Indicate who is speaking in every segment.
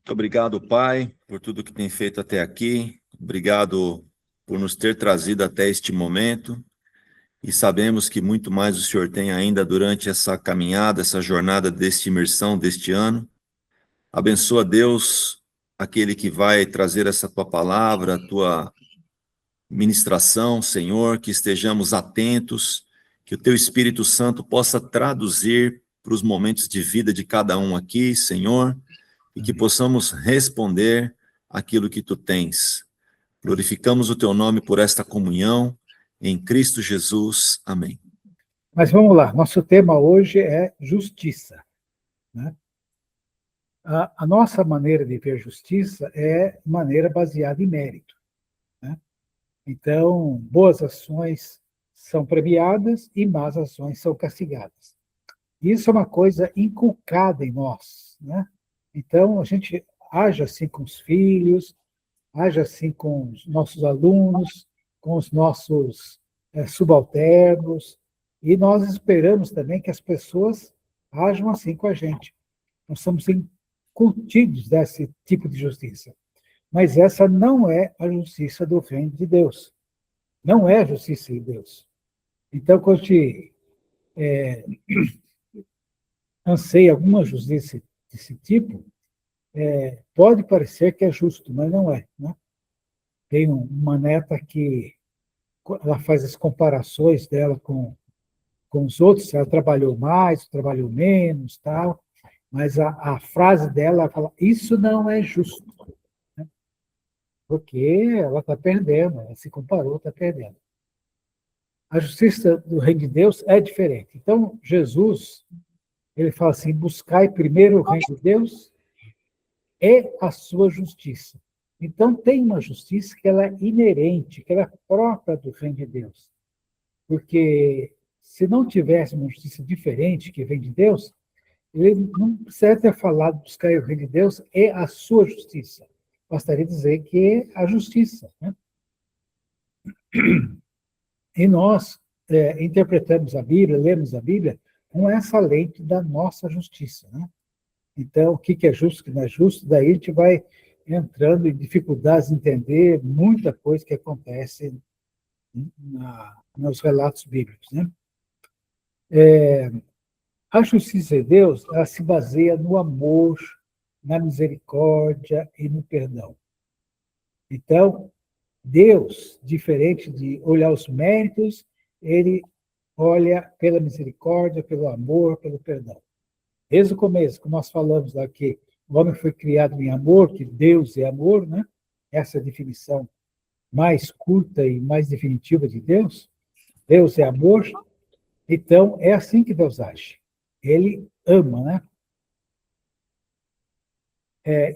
Speaker 1: Muito obrigado, Pai, por tudo que tem feito até aqui. Obrigado por nos ter trazido até este momento. E sabemos que muito mais o Senhor tem ainda durante essa caminhada, essa jornada deste imersão deste ano. Abençoa, Deus, aquele que vai trazer essa tua palavra, a tua ministração, Senhor, que estejamos atentos, que o teu Espírito Santo possa traduzir para os momentos de vida de cada um aqui, Senhor, e que possamos responder aquilo que tu tens. Glorificamos o teu nome por esta comunhão, em Cristo Jesus. Amém.
Speaker 2: Mas vamos lá, nosso tema hoje é justiça, né? A nossa maneira de ver justiça é maneira baseada em mérito, né? Então, boas ações são premiadas e más ações são castigadas. Isso é uma coisa inculcada em nós, né? Então, a gente age assim com os filhos, age assim com os nossos alunos, com os nossos subalternos, e nós esperamos também que as pessoas ajam assim com a gente. Nós somos incutidos desse tipo de justiça. Mas essa não é a justiça do reino de Deus. Não é a justiça de Deus. Então, quando a gente anseia alguma justiça desse tipo, pode parecer que é justo, mas não é, né? Tem uma neta que ela faz as comparações dela com os outros, ela trabalhou mais, trabalhou menos, tal, mas a frase dela fala, isso não é justo, né? Porque ela está perdendo, ela se comparou, está perdendo. A justiça do reino de Deus é diferente. Então, Jesus, ele fala assim, buscai primeiro o reino de Deus e a sua justiça. Então, tem uma justiça que ela é inerente, que ela é própria do reino de Deus. Porque se não tivesse uma justiça diferente que vem de Deus, ele não precisaria ter falado buscar o reino de Deus e a sua justiça. Bastaria dizer que é a justiça, né? E nós interpretamos a Bíblia, lemos a Bíblia com essa lente da nossa justiça, né? Então, o que é justo, o que não é justo, daí a gente vai entrando em dificuldades de entender muita coisa que acontece nos relatos bíblicos, né? A justiça de Deus, ela se baseia no amor, na misericórdia e no perdão. Então, Deus, diferente de olhar os méritos, ele olha pela misericórdia, pelo amor, pelo perdão. Desde o começo, como nós falamos lá que o homem foi criado em amor, que Deus é amor, né? Essa é a definição mais curta e mais definitiva de Deus. Deus é amor, então é assim que Deus age. Ele ama, né?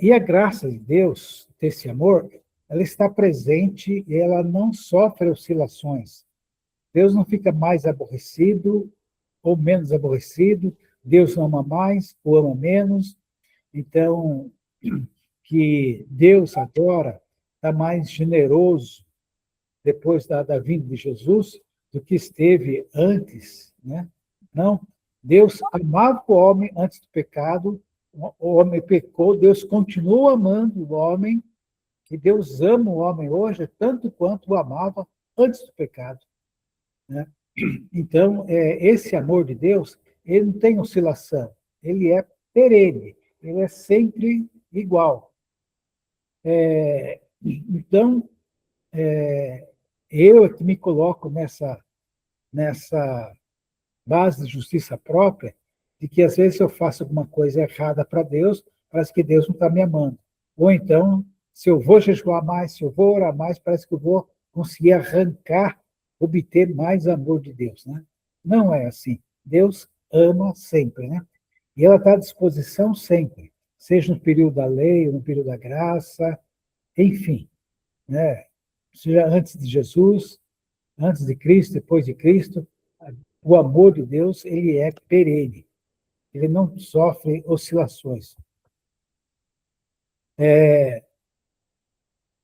Speaker 2: E a graça de Deus, desse amor, ela está presente e ela não sofre oscilações. Deus não fica mais aborrecido ou menos aborrecido, Deus não ama mais ou ama menos. Então, que Deus agora está mais generoso depois da vinda de Jesus do que esteve antes, né? Não, Deus amava o homem antes do pecado, o homem pecou, Deus continua amando o homem, e Deus ama o homem hoje tanto quanto o amava antes do pecado, né? Então, esse amor de Deus, ele não tem oscilação, ele é perene, ele é sempre igual. Então, eu é que me coloco nessa base de justiça própria, de que às vezes eu faço alguma coisa errada para Deus, parece que Deus não está me amando. Ou então, se eu vou jejuar mais, se eu vou orar mais, parece que eu vou conseguir arrancar, obter mais amor de Deus, né? Não é assim. Deus ama sempre, né? E ela está à disposição sempre, seja no período da lei, ou no período da graça, enfim, né? Seja antes de Jesus, antes de Cristo, depois de Cristo, o amor de Deus, ele é perene. Ele não sofre oscilações.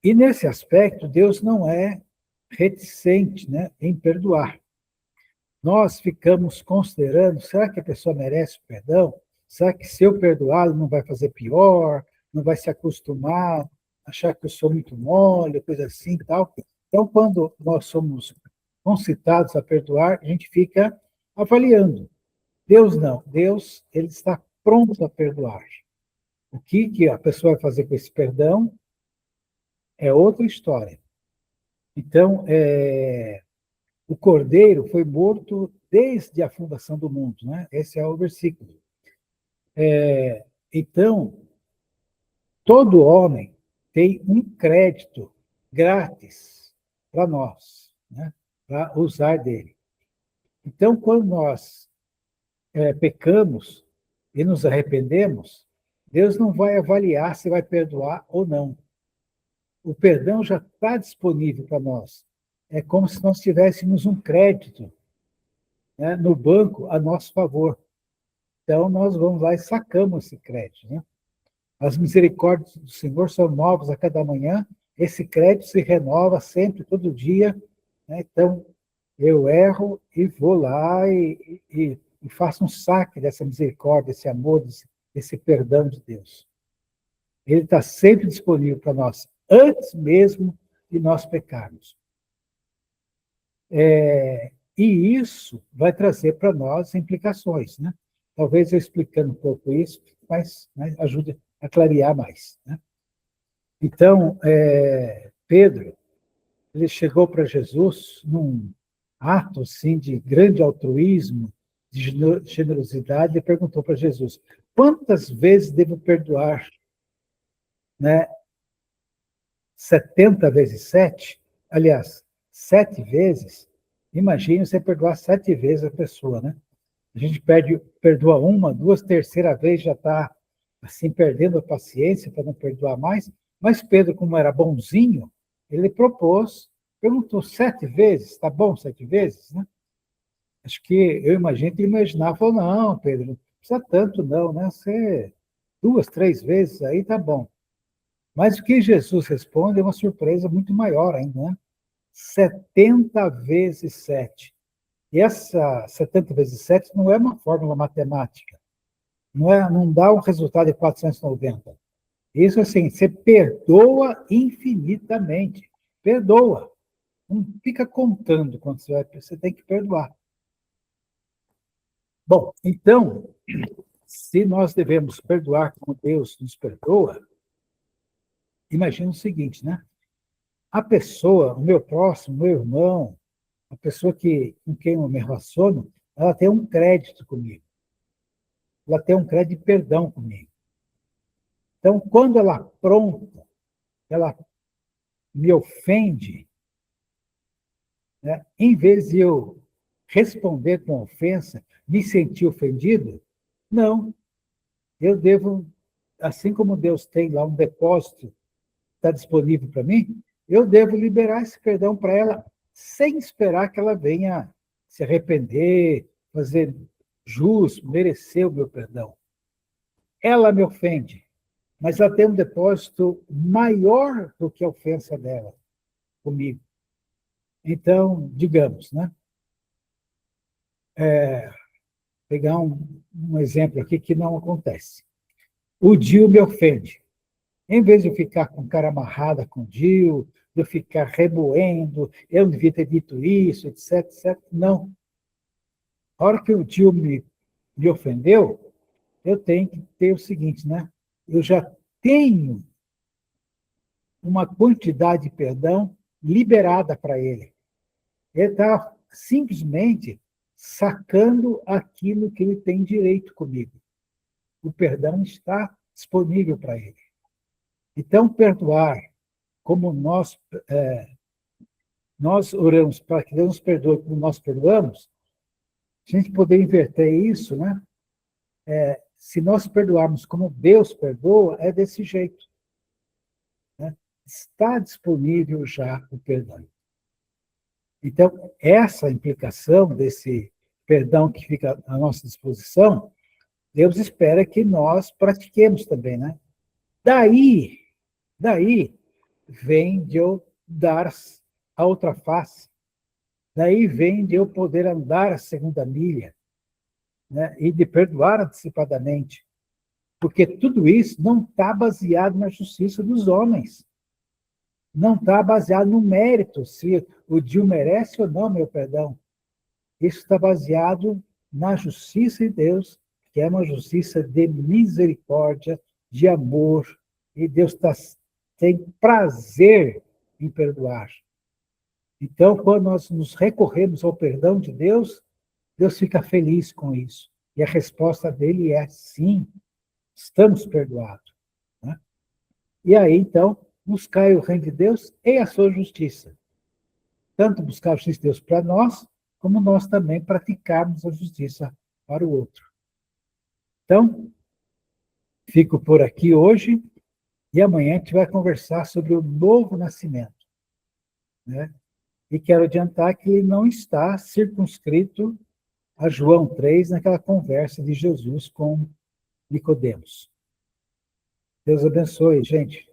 Speaker 2: E nesse aspecto, Deus não é reticente, né, em perdoar. Nós ficamos considerando, será que a pessoa merece o perdão? Será que se eu perdoá-lo não vai fazer pior? não vai se acostumar, achar que eu sou muito mole, coisa assim e tal. Então, quando nós somos concitados a perdoar, a gente fica avaliando. Deus não. Deus, ele está pronto a perdoar. O que a pessoa vai fazer com esse perdão é outra história. Então, o Cordeiro foi morto desde a fundação do mundo, né? Esse é o versículo. Então, todo homem tem um crédito grátis para nós, né? Para usar dele. Então, quando nós pecamos e nos arrependemos, Deus não vai avaliar se vai perdoar ou não. O perdão já está disponível para nós. É como se nós tivéssemos um crédito, né, no banco a nosso favor. Então, nós vamos lá e sacamos esse crédito, né? As misericórdias do Senhor são novas a cada manhã, esse crédito se renova sempre, todo dia, né? Então, eu erro e vou lá e faço um saque dessa misericórdia, desse amor, desse perdão de Deus. Ele está sempre disponível para nós, antes mesmo de nós pecarmos. E isso vai trazer para nós implicações, né? Talvez eu explicando um pouco isso, mas ajude a clarear mais, né? Então, Pedro, ele chegou para Jesus num ato assim, de grande altruísmo, de generosidade, e perguntou para Jesus: quantas vezes devo perdoar? Né? 70 vezes 7? Aliás, 7 vezes? Imagine você perdoar 7 vezes a pessoa, né? A gente perdoa uma, duas, terceira vez já está assim, perdendo a paciência para não perdoar mais. Mas Pedro, como era bonzinho, ele perguntou 7 vezes, está bom 7 vezes? Né? Acho que eu imagino que ele imaginava, falou, não, Pedro, não precisa tanto não, né? Você 2, 3 vezes aí tá bom. Mas o que Jesus responde é uma surpresa muito maior ainda, né? 70 vezes 7. E essa 70 vezes 7 não é uma fórmula matemática. Não dá um resultado de 490. Isso assim, você perdoa infinitamente. Perdoa. Não fica contando quando você tem que perdoar. Bom, então, se nós devemos perdoar como Deus nos perdoa, imagina o seguinte, né? A pessoa, o meu próximo, meu irmão, a pessoa com quem eu me relaciono, ela tem um crédito comigo. Ela tem um crédito de perdão comigo. Então, quando ela apronta, ela me ofende, né? Em vez de eu responder com ofensa, me sentir ofendido, não. Eu devo, assim como Deus tem lá um depósito, está disponível para mim, eu devo liberar esse perdão para ela, sem esperar que ela venha se arrepender, fazer jus, merecer o meu perdão. Ela me ofende, mas ela tem um depósito maior do que a ofensa dela comigo. Então, digamos, né? Pegar um exemplo aqui que não acontece. O Dio me ofende. Em vez de eu ficar com cara amarrada com o Dio, de eu ficar remoendo, eu não devia ter dito isso, etc, etc. Não. A hora que o Dio me ofendeu, eu tenho que ter o seguinte, né? Eu já tenho uma quantidade de perdão liberada para ele. Ele está simplesmente sacando aquilo que ele tem direito comigo. O perdão está disponível para ele. Então, perdoar, como nós oramos para que Deus nos perdoe como nós perdoamos, se a gente poder inverter isso, né? Se nós perdoarmos como Deus perdoa, é desse jeito. Né? Está disponível já o perdão. Então, essa implicação desse perdão que fica à nossa disposição, Deus espera que nós pratiquemos também, né? Daí vem de eu dar a outra face. Daí vem de eu poder andar a segunda milha, né? E de perdoar antecipadamente. Porque tudo isso não está baseado na justiça dos homens. Não está baseado no mérito, se o Dio merece ou não meu perdão. Isso está baseado na justiça de Deus, que é uma justiça de misericórdia, de amor, e Deus tem prazer em perdoar. Então, quando nós nos recorremos ao perdão de Deus, Deus fica feliz com isso. E a resposta dele é sim, estamos perdoados. Né? E aí, então, buscai o reino de Deus e a sua justiça. Tanto buscar a justiça de Deus para nós, como nós também praticarmos a justiça para o outro. Então, fico por aqui hoje e amanhã a gente vai conversar sobre o novo nascimento. Né? E quero adiantar que ele não está circunscrito a João 3, naquela conversa de Jesus com Nicodemos. Deus abençoe, gente.